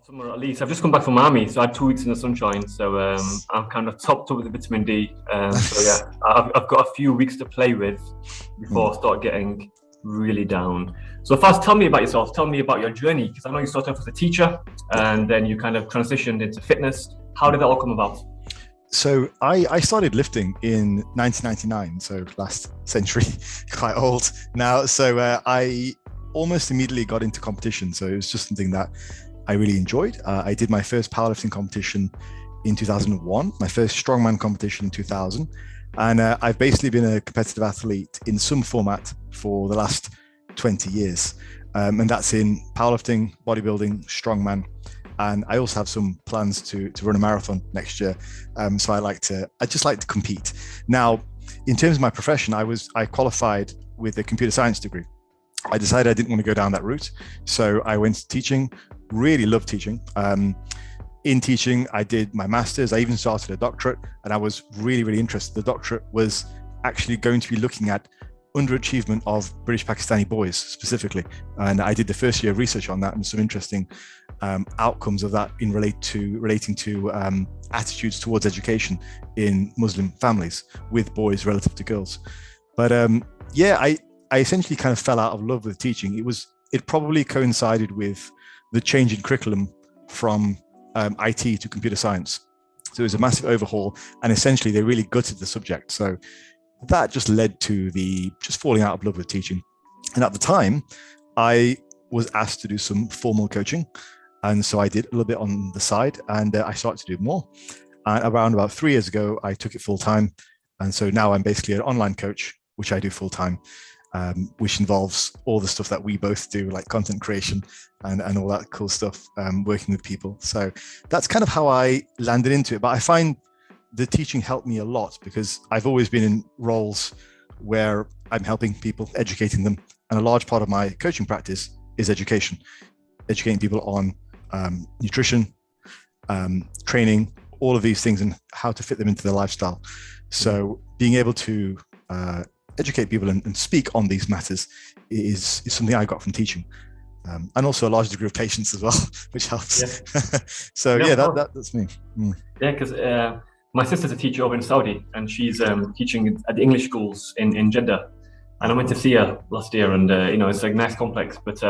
Summer at least. I've just come back from army, so I had 2 weeks in the sunshine. So I'm kind of topped up with the vitamin D. So yeah, I've got a few weeks to play with before I start getting really down. So first, tell me about yourself. Tell me about your journey, because I know you started off as a teacher and then you kind of transitioned into fitness. How did that all come about? So I started lifting in 1999, so last century, quite old now. So I almost immediately got into competition. So it was just something that I really enjoyed. I did my first powerlifting competition in 2001, my first strongman competition in 2000. And I've basically been a competitive athlete in some format for the last 20 years. And that's in powerlifting, bodybuilding, strongman. And I also have some plans to run a marathon next year. So I just like to compete. Now, in terms of my profession, I qualified with a computer science degree. I decided I didn't want to go down that route. So I went to teaching, really loved teaching. In teaching, I did my master's. I even started a doctorate, and I was really, really interested. The doctorate was actually going to be looking at underachievement of British Pakistani boys specifically. And I did the first year of research on that and some interesting outcomes of that relating to attitudes towards education in Muslim families with boys relative to girls. But I essentially kind of fell out of love with teaching. It probably coincided with the change in curriculum from IT to computer science. So it was a massive overhaul, and essentially they really gutted the subject. So that just led to just falling out of love with teaching. And at the time, I was asked to do some formal coaching. And so I did a little bit on the side, and I started to do more. And around about 3 years ago, I took it full time. And so now I'm basically an online coach, which I do full time, which involves all the stuff that we both do, like content creation and all that cool stuff, working with people. So that's kind of how I landed into it. But I find the teaching helped me a lot because I've always been in roles where I'm helping people, educating them. And a large part of my coaching practice is education, educating people on nutrition, training, all of these things and how to fit them into their lifestyle. So being able to educate people and speak on these matters is something I got from teaching. And also a large degree of patience as well, which helps. Yeah. So that's me. Yeah, because my sister's a teacher over in Saudi, and she's teaching at the English schools in Jeddah. And I went to see her last year, and it's a nice complex. But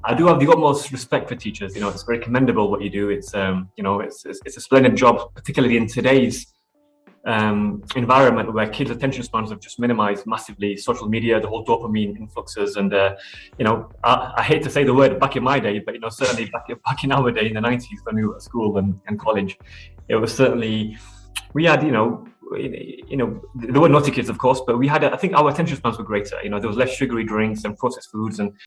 I do have the utmost respect for teachers. It's very commendable what you do. It's it's a splendid job, particularly in today's environment where kids' attention spans have just minimized massively. Social media, the whole dopamine influxes, and I hate to say the word back in my day, but certainly back in our day in the 90s when we were at school and college, it was certainly we had there were naughty kids, of course, but we had I think our attention spans were greater. There was less sugary drinks and processed foods, and